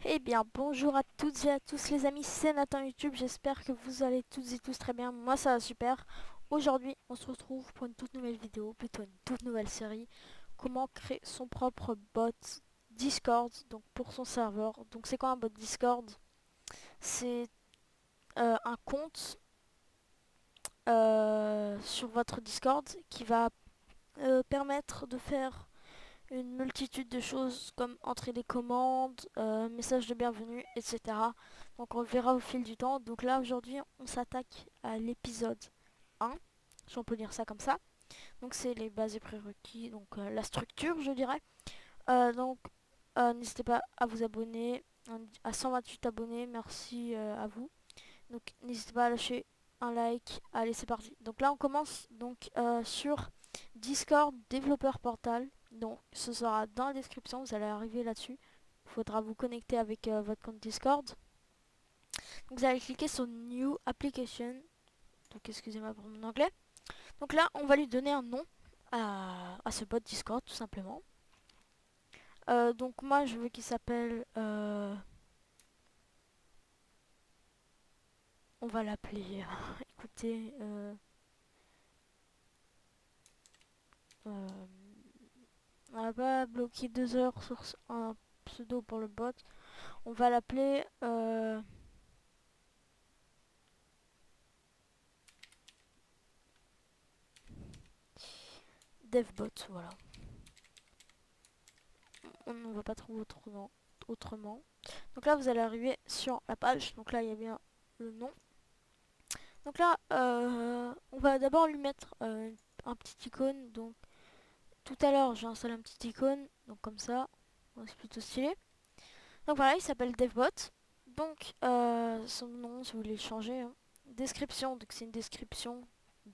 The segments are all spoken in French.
Eh bien, bonjour à toutes et à tous les amis, c'est Nathan YouTube, j'espère que vous allez toutes et tous très bien, moi ça va super. Aujourd'hui, on se retrouve pour une toute nouvelle vidéo, plutôt une toute nouvelle série. Comment créer son propre bot Discord, donc pour son serveur. Donc c'est quoi un bot Discord? C'est un compte sur votre Discord qui va permettre de faire une multitude de choses comme entrer des commandes, messages de bienvenue, etc. Donc on le verra au fil du temps. Donc là aujourd'hui on s'attaque à l'épisode 1, si on peut dire ça comme ça. Donc c'est les bases et prérequis, donc la structure je dirais. Donc n'hésitez pas à vous abonner, à 128 abonnés, merci à vous. Donc n'hésitez pas à lâcher un like, allez c'est parti. Donc là on commence donc sur Discord développeur portal. Donc ce sera dans la description, vous allez arriver là-dessus. Il faudra vous connecter avec votre compte Discord. Donc vous allez cliquer sur New Application. Donc excusez-moi pour mon anglais. Donc là on va lui donner un nom à ce bot Discord tout simplement. Donc moi je veux qu'il s'appelle... on va l'appeler... écoutez... euh, on va pas bloquer 2 heures sur un pseudo pour le bot. On va l'appeler DevBot. Voilà. On ne va pas trouver autrement. Donc là, vous allez arriver sur la page. Donc là, il y a bien le nom. Donc là, on va d'abord lui mettre un petit icône. Donc tout à l'heure, j'ai installé un petit icône. Donc comme ça, c'est plutôt stylé. Donc voilà, il s'appelle DevBot. Donc son nom, si vous voulez le changer. Hein. Description, donc c'est une description.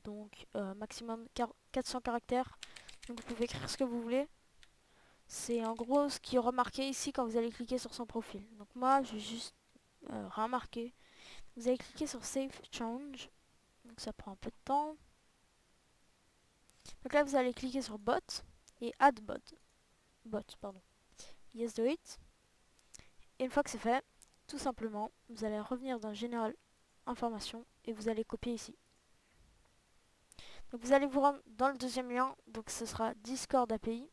Donc maximum 400 caractères. Donc vous pouvez écrire ce que vous voulez. C'est en gros ce qui est remarqué ici quand vous allez cliquer sur son profil. Donc moi, je vais juste remarquer. Vous allez cliquer sur Save Change. Donc ça prend un peu de temps. Donc là, vous allez cliquer sur Bot et Add Bot. Bot, pardon. Yes, do it. Et une fois que c'est fait, tout simplement, vous allez revenir dans Général Information et vous allez copier ici. Donc vous allez vous rendre dans le deuxième lien. Donc ce sera Discord API.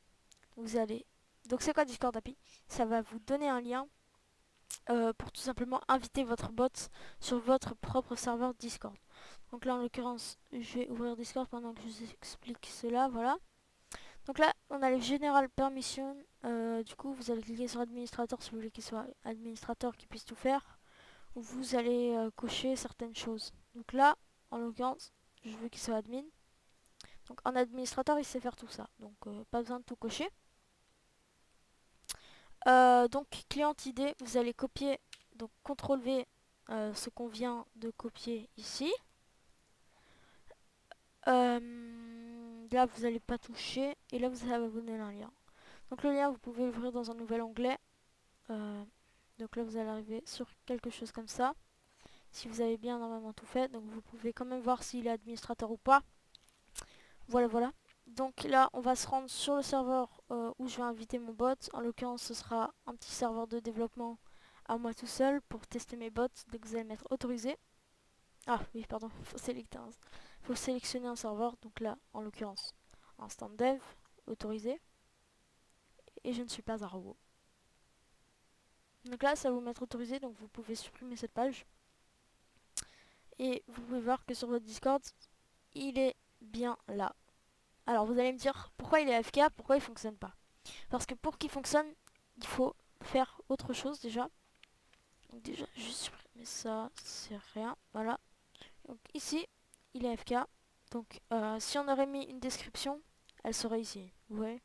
Vous allez... Donc c'est quoi Discord API? Ça va vous donner un lien pour tout simplement inviter votre bot sur votre propre serveur Discord. Donc là en l'occurrence je vais ouvrir Discord pendant que je vous explique cela, voilà. Donc là on a les General Permission, du coup vous allez cliquer sur administrateur si vous voulez qu'il soit administrateur qui puisse tout faire. Ou vous allez cocher certaines choses. Donc là en l'occurrence je veux qu'il soit admin. Donc en administrateur il sait faire tout ça, donc pas besoin de tout cocher. Donc client ID, vous allez copier, donc CTRL V ce qu'on vient de copier ici. Là vous n'allez pas toucher et là vous allez vous donner un lien. Donc le lien vous pouvez l'ouvrir dans un nouvel onglet. Donc là vous allez arriver sur quelque chose comme ça. Si vous avez bien normalement tout fait, donc vous pouvez quand même voir s'il est administrateur ou pas. Voilà voilà. Donc là on va se rendre sur le serveur où je vais inviter mon bot. En l'occurrence ce sera un petit serveur de développement à moi tout seul pour tester mes bots. Donc vous allez mettre autorisé. Ah oui pardon, faut sélectionner un serveur. Donc là en l'occurrence instant dev, autorisé. Et je ne suis pas un robot. Donc là ça va vous mettre autorisé, donc vous pouvez supprimer cette page. Et vous pouvez voir que sur votre Discord, il est bien là. Alors vous allez me dire pourquoi il est AFK, pourquoi il fonctionne pas. Parce que pour qu'il fonctionne, il faut faire autre chose déjà. Donc déjà, juste supprimer ça, c'est rien. Voilà. Donc ici, il est AFK. Donc si on aurait mis une description, elle serait ici. Vous voyez.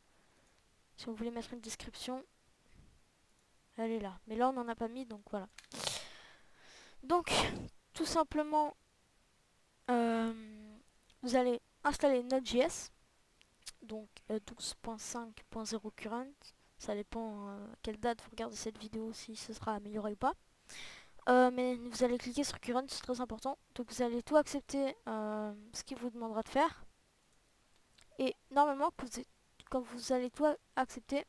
Si on voulait mettre une description, elle est là. Mais là, on n'en a pas mis, donc voilà. Donc, tout simplement, euh, vous allez installer Node.js. Donc 12.5.0 current. Ça dépend quelle date vous regardez cette vidéo, si ce sera amélioré ou pas. Mais vous allez cliquer sur current, c'est très important. Donc vous allez tout accepter ce qu'il vous demandera de faire. Et normalement, quand vous allez tout accepter,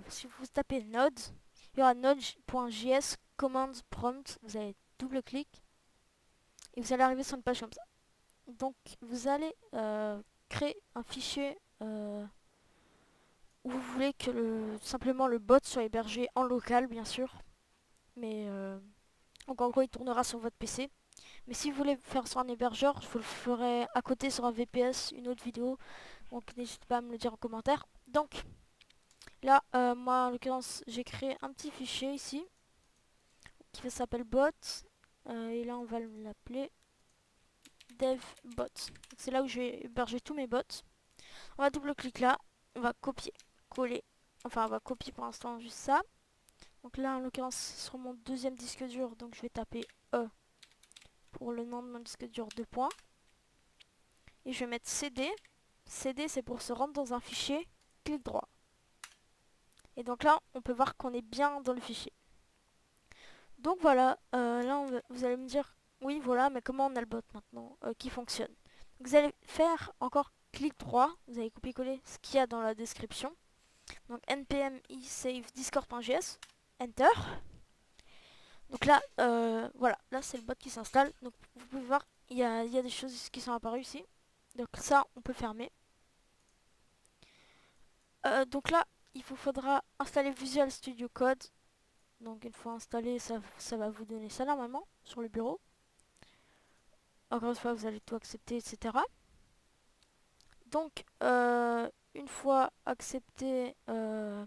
si vous tapez Node, il y aura node.js command prompt. Vous allez double-clic et vous allez arriver sur une page comme ça. Donc vous allez créer un fichier où vous voulez que simplement le bot soit hébergé en local, bien sûr. Mais donc en gros, il tournera sur votre PC. Mais si vous voulez faire sur un hébergeur, je vous le ferai à côté sur un VPS, une autre vidéo. Donc n'hésitez pas à me le dire en commentaire. Donc là, moi en l'occurrence, j'ai créé un petit fichier ici qui s'appelle bot. Et là, on va l'appeler devbot. C'est là où je vais héberger tous mes bots. On va double-cliquer là. On va copier, coller. Enfin, on va copier pour l'instant juste ça. Donc là, en l'occurrence, sur mon deuxième disque dur, donc je vais taper E pour le nom de mon disque dur 2 points. Et je vais mettre CD. CD, c'est pour se rendre dans un fichier. Clic droit. Et donc là, on peut voir qu'on est bien dans le fichier. Donc voilà, là, vous allez me dire, oui, voilà, mais comment on a le bot maintenant qui fonctionne. Vous allez faire encore clic droit. Vous allez copier-coller ce qu'il y a dans la description. Donc npm save discord.js. Enter. Donc là, voilà, là c'est le bot qui s'installe. Donc vous pouvez voir, il y a des choses qui sont apparues ici. Donc ça, on peut fermer. Donc là, il vous faudra installer Visual Studio Code. Donc une fois installé, ça va vous donner ça normalement sur le bureau. Encore une fois, vous allez tout accepter, etc. Donc une fois accepté, vous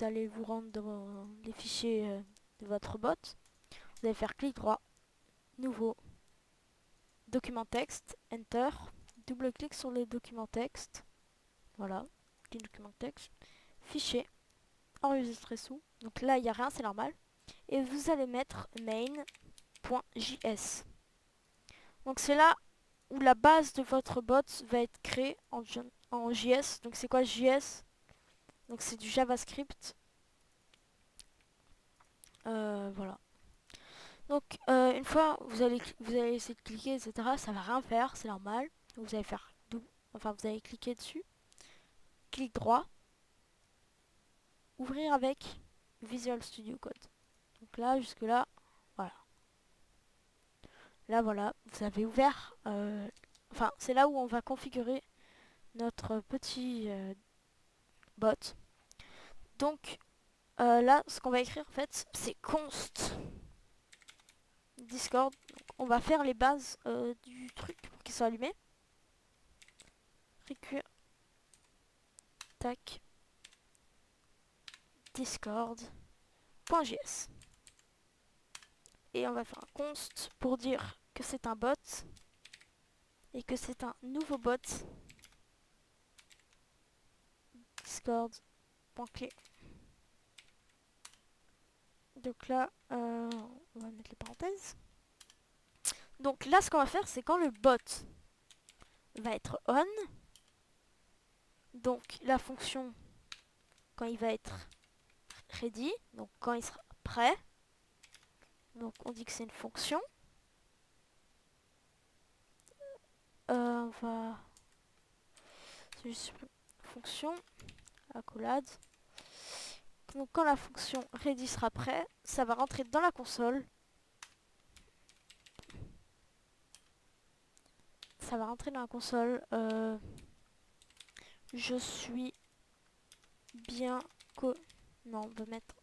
allez vous rendre dans les fichiers de votre bot. Vous allez faire clic droit, nouveau, document texte, enter, double-clic sur le document texte. Voilà, petit document texte, fichier, enregistré sous. Donc là, il n'y a rien, c'est normal. Et vous allez mettre main.js. Donc c'est là où la base de votre bot va être créée en JS. Donc c'est quoi JS? Donc c'est du JavaScript. Voilà. Donc une fois vous allez essayer de cliquer, etc. Ça va rien faire, c'est normal. Vous allez faire vous allez cliquer dessus. Clic droit. Ouvrir avec Visual Studio Code. Donc là, jusque là, voilà. Là, voilà, vous avez ouvert. Enfin, c'est là où on va configurer notre petit bot. Donc là, ce qu'on va écrire en fait, c'est const Discord. Donc, on va faire les bases du truc pour qu'il soit allumé. Recure, tac, discord.js. Et on va faire un const pour dire que c'est un bot et que c'est un nouveau bot. Discord.clé. Donc là, on va mettre les parenthèses. Donc là, ce qu'on va faire, c'est quand le bot va être on, donc la fonction, quand il va être ready, donc quand il sera prêt, donc on dit que c'est une fonction. On va... C'est juste fonction, accolade. Donc quand la fonction ready sera prêt, ça va rentrer dans la console. Ça va rentrer dans la console. Je suis bien non, on va mettre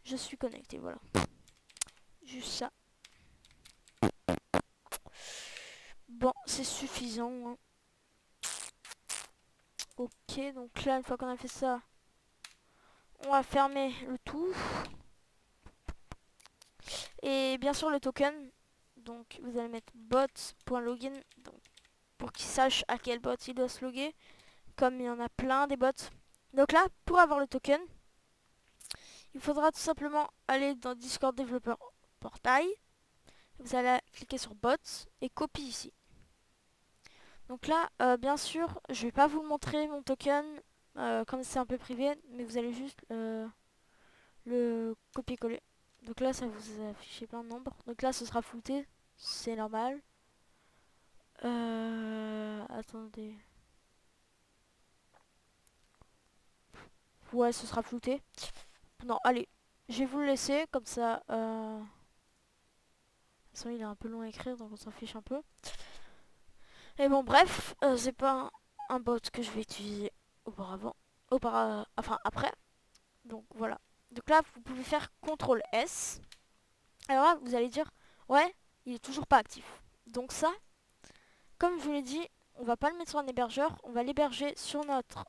je suis connecté, voilà. Juste ça. Bon, c'est suffisant. Hein. Ok, donc là, une fois qu'on a fait ça, on va fermer le tout. Et bien sûr, le token. Donc, vous allez mettre bot.login pour qu'il sache à quel bot il doit se loguer. Comme il y en a plein des bots. Donc là, pour avoir le token, il faudra tout simplement aller dans Discord Developer Portail. Vous allez cliquer sur bots et copie ici. Donc là, bien sûr, je vais pas vous le montrer mon token, comme c'est un peu privé, mais vous allez juste le copier-coller. Donc là, ça vous affiche plein de nombres. Donc là, ce sera flouté, c'est normal. Attendez. Ouais, ce sera flouté. Non, allez, je vais vous le laisser comme ça. De toute façon, il est un peu long à écrire, donc on s'en fiche un peu. Et bon, bref, c'est pas un bot que je vais utiliser auparavant. Enfin, après. Donc voilà. Donc là, vous pouvez faire CTRL S. Alors là, vous allez dire, ouais, il est toujours pas actif. Donc ça, comme je vous l'ai dit, on va pas le mettre sur un hébergeur, on va l'héberger sur notre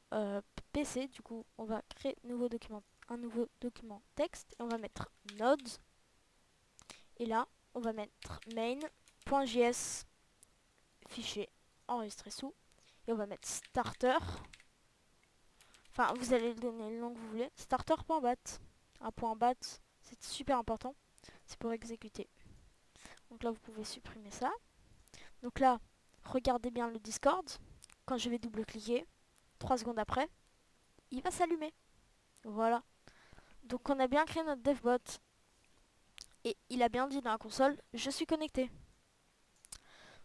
PC. Du coup, on va créer un nouveau document texte et on va mettre node. Et là, on va mettre main.js fichier enregistré sous. Et on va mettre starter. Enfin, vous allez donner le nom que vous voulez. Starter.bat. Un point bat, c'est super important. C'est pour exécuter. Donc là, vous pouvez supprimer ça. Donc là, regardez bien le Discord. Quand je vais double-cliquer, 3 secondes après, il va s'allumer. Voilà. Donc on a bien créé notre devbot. Et il a bien dit dans la console, je suis connecté.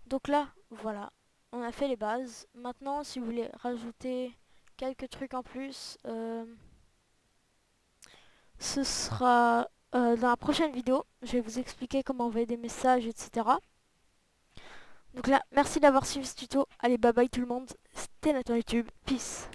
Donc là, voilà. On a fait les bases. Maintenant, si vous voulez rajouter quelques trucs en plus, ce sera dans la prochaine vidéo. Je vais vous expliquer comment envoyer des messages, etc. Donc là, merci d'avoir suivi ce tuto. Allez, bye bye tout le monde. C'était Nathan YouTube. Peace.